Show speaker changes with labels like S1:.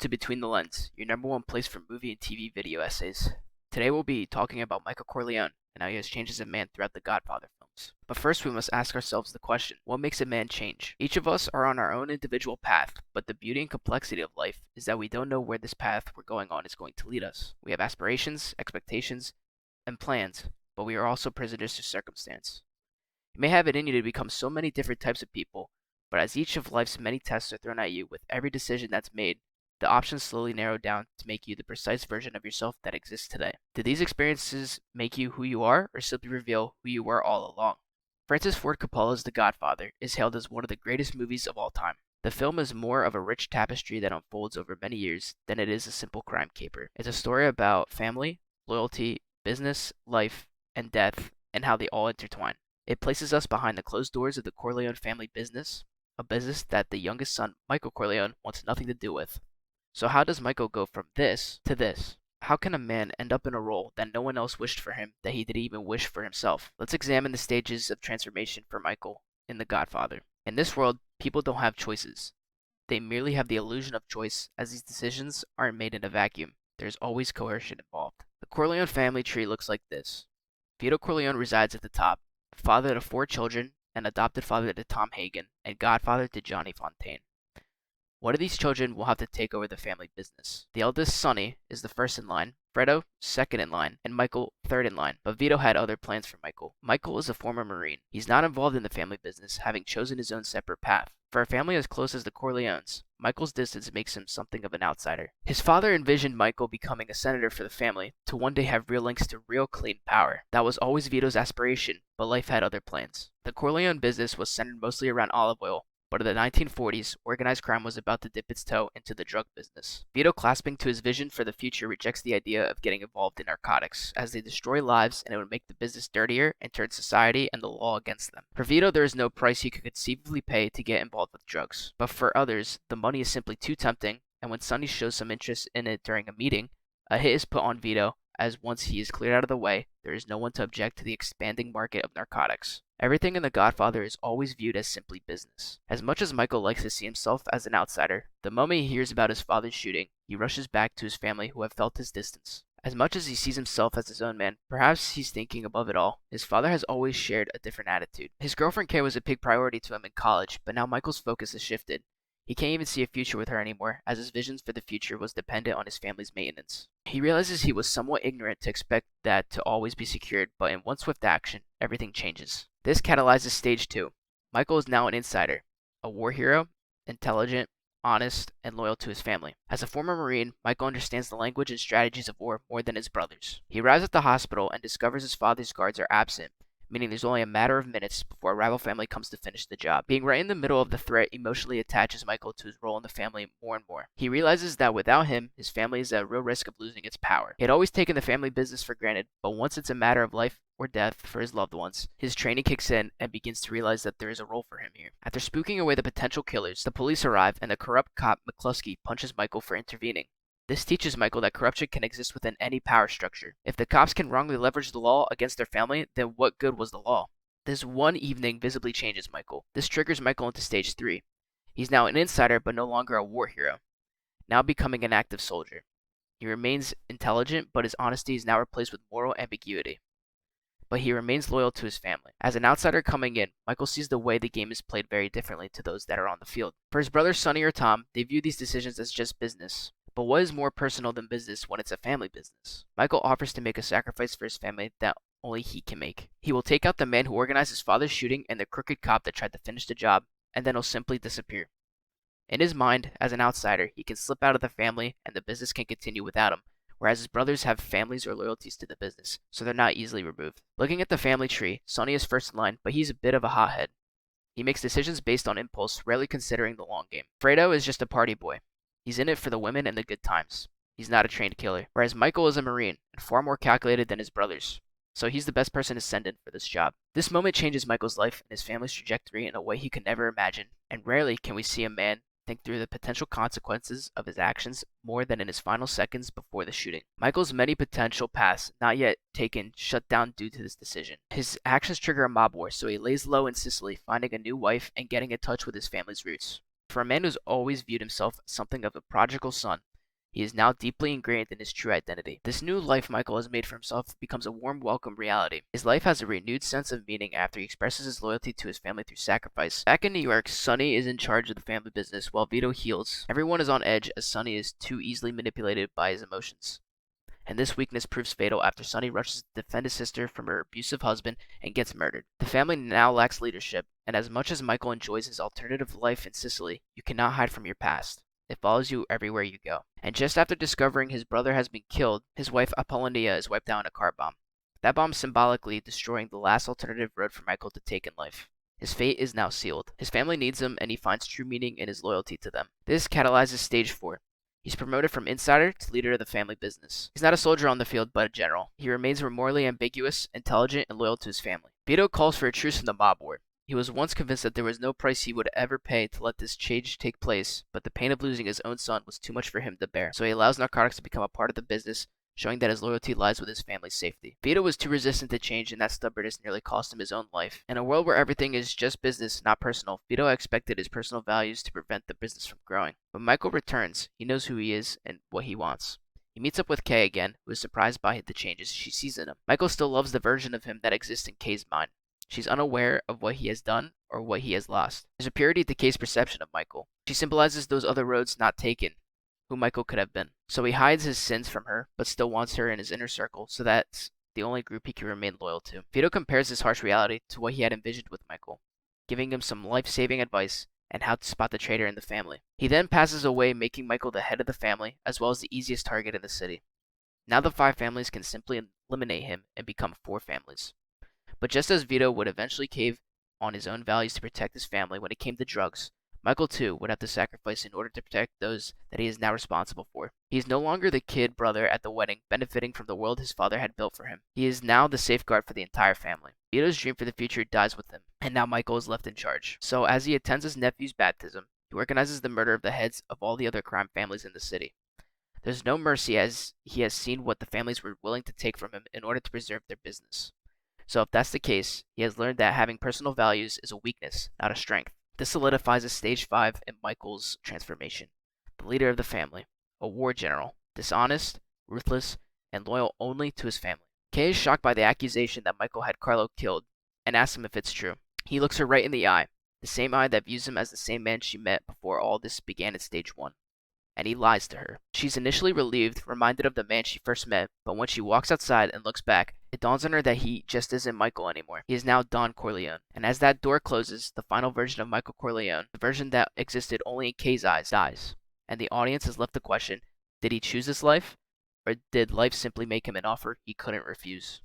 S1: to Between the Lens, your number one place for movie and TV video essays. Today we'll be talking about Michael Corleone and how he has changed as a man throughout the Godfather films. But first we must ask ourselves the question, what makes a man change? Each of us are on our own individual path, but the beauty and complexity of life is that we don't know where this path we're going on is going to lead us. We have aspirations, expectations, and plans, but we are also prisoners to circumstance. You may have it in you to become so many different types of people, but as each of life's many tests are thrown at you with every decision that's made, the options slowly narrow down to make you the precise version of yourself that exists today. Did these experiences make you who you are, or simply reveal who you were all along? Francis Ford Coppola's The Godfather is hailed as one of the greatest movies of all time. The film is more of a rich tapestry that unfolds over many years than it is a simple crime caper. It's a story about family, loyalty, business, life, and death, and how they all intertwine. It places us behind the closed doors of the Corleone family business, a business that the youngest son, Michael Corleone, wants nothing to do with. So how does Michael go from this to this? How can a man end up in a role that no one else wished for him, that he didn't even wish for himself? Let's examine the stages of transformation for Michael in The Godfather. In this world, people don't have choices. They merely have the illusion of choice, as these decisions aren't made in a vacuum. There's always coercion involved. The Corleone family tree looks like this. Vito Corleone resides at the top, father to 4 children, and adopted father to Tom Hagen, and godfather to Johnny Fontaine. One of these children will have to take over the family business. The eldest, Sonny, is the first in line, Fredo, second in line, and Michael, third in line. But Vito had other plans for Michael. Michael is a former Marine. He's not involved in the family business, having chosen his own separate path. For a family as close as the Corleones, Michael's distance makes him something of an outsider. His father envisioned Michael becoming a senator for the family, to one day have real links to real clean power. That was always Vito's aspiration, but life had other plans. The Corleone business was centered mostly around olive oil, but in the 1940s, organized crime was about to dip its toe into the drug business. Vito, clasping to his vision for the future, rejects the idea of getting involved in narcotics, as they destroy lives and it would make the business dirtier and turn society and the law against them. For Vito, there is no price he could conceivably pay to get involved with drugs. But for others, the money is simply too tempting, and when Sonny shows some interest in it during a meeting, a hit is put on Vito, as once he is cleared out of the way, there is no one to object to the expanding market of narcotics. Everything in The Godfather is always viewed as simply business. As much as Michael likes to see himself as an outsider, the moment he hears about his father's shooting, he rushes back to his family who have felt his distance. As much as he sees himself as his own man, perhaps he's thinking above it all, his father has always shared a different attitude. His girlfriend Kay was a big priority to him in college, but now Michael's focus has shifted. He can't even see a future with her anymore, as his visions for the future was dependent on his family's maintenance. He realizes he was somewhat ignorant to expect that to always be secured, but in one swift action, everything changes. This catalyzes stage 2. Michael is now an insider, a war hero, intelligent, honest, and loyal to his family. As a former Marine, Michael understands the language and strategies of war more than his brothers. He arrives at the hospital and discovers his father's guards are absent, meaning there's only a matter of minutes before a rival family comes to finish the job. Being right in the middle of the threat emotionally attaches Michael to his role in the family more and more. He realizes that without him, his family is at real risk of losing its power. He had always taken the family business for granted, but once it's a matter of life or death for his loved ones, his training kicks in and begins to realize that there is a role for him here. After spooking away the potential killers, the police arrive and the corrupt cop McCluskey punches Michael for intervening. This teaches Michael that corruption can exist within any power structure. If the cops can wrongly leverage the law against their family, then what good was the law? This one evening visibly changes Michael. This triggers Michael into stage 3. He's now an insider, but no longer a war hero, now becoming an active soldier. He remains intelligent, but his honesty is now replaced with moral ambiguity. But he remains loyal to his family. As an outsider coming in, Michael sees the way the game is played very differently to those that are on the field. For his brothers Sonny or Tom, they view these decisions as just business. But what is more personal than business when it's a family business? Michael offers to make a sacrifice for his family that only he can make. He will take out the man who organized his father's shooting and the crooked cop that tried to finish the job, and then he'll simply disappear. In his mind, as an outsider, he can slip out of the family and the business can continue without him, whereas his brothers have families or loyalties to the business, so they're not easily removed. Looking at the family tree, Sonny is first in line, but he's a bit of a hothead. He makes decisions based on impulse, rarely considering the long game. Fredo is just a party boy. He's in it for the women and the good times. He's not a trained killer, whereas Michael is a Marine and far more calculated than his brothers. So he's the best person to send in for this job. This moment changes Michael's life and his family's trajectory in a way he could never imagine, and rarely can we see a man think through the potential consequences of his actions more than in his final seconds before the shooting. Michael's many potential paths not yet taken shut down due to this decision. His actions trigger a mob war, so he lays low in Sicily, finding a new wife and getting in touch with his family's roots. For a man who's always viewed himself as something of a prodigal son, He is now deeply ingrained in his true identity. This new life Michael has made for himself becomes a warm, welcome reality. His life has a renewed sense of meaning after he expresses his loyalty to his family through sacrifice. Back in New York, Sonny is in charge of the family business while Vito heals. Everyone is on edge as Sonny is too easily manipulated by his emotions. And this weakness proves fatal after Sonny rushes to defend his sister from her abusive husband and gets murdered. The family now lacks leadership, and as much as Michael enjoys his alternative life in Sicily, you cannot hide from your past. It follows you everywhere you go. And just after discovering his brother has been killed, his wife Apollonia is wiped out in a car bomb. That bomb symbolically destroying the last alternative road for Michael to take in life. His fate is now sealed. His family needs him, and he finds true meaning in his loyalty to them. This catalyzes stage 4. He's promoted from insider to leader of the family business. He's not a soldier on the field, but a general. He remains morally ambiguous, intelligent, and loyal to his family. Vito calls for a truce from the mob war. He was once convinced that there was no price he would ever pay to let this change take place, but the pain of losing his own son was too much for him to bear. So he allows narcotics to become a part of the business, showing that his loyalty lies with his family's safety. Vito was too resistant to change, and that stubbornness nearly cost him his own life. In a world where everything is just business, not personal, Vito expected his personal values to prevent the business from growing. When Michael returns, he knows who he is and what he wants. He meets up with Kay again, who is surprised by the changes she sees in him. Michael still loves the version of him that exists in Kay's mind. She's unaware of what he has done or what he has lost. There's a purity to Kay's perception of Michael. She symbolizes those other roads not taken, who Michael could have been. So he hides his sins from her, but still wants her in his inner circle, so that's the only group he can remain loyal to. Vito compares this harsh reality to what he had envisioned with Michael, giving him some life-saving advice and how to spot the traitor in the family. He then passes away, making Michael the head of the family, as well as the easiest target in the city. Now the 5 families can simply eliminate him and become 4 families. But just as Vito would eventually cave on his own values to protect his family when it came to drugs, Michael too would have to sacrifice in order to protect those that he is now responsible for. He is no longer the kid brother at the wedding, benefiting from the world his father had built for him. He is now the safeguard for the entire family. Vito's dream for the future dies with him, and now Michael is left in charge. So as he attends his nephew's baptism, he organizes the murder of the heads of all the other crime families in the city. There's no mercy as he has seen what the families were willing to take from him in order to preserve their business. So if that's the case, he has learned that having personal values is a weakness, not a strength. This solidifies a stage 5 in Michael's transformation. The leader of the family, a war general, dishonest, ruthless, and loyal only to his family. Kay is shocked by the accusation that Michael had Carlo killed and asks him if it's true. He looks her right in the eye, the same eye that views him as the same man she met before all this began in stage 1. And he lies to her. She's initially relieved, reminded of the man she first met, but when she walks outside and looks back, it dawns on her that he just isn't Michael anymore. He is now Don Corleone. And as that door closes, the final version of Michael Corleone, the version that existed only in Kay's eyes, dies. And the audience is left to question, did he choose this life? Or did life simply make him an offer he couldn't refuse?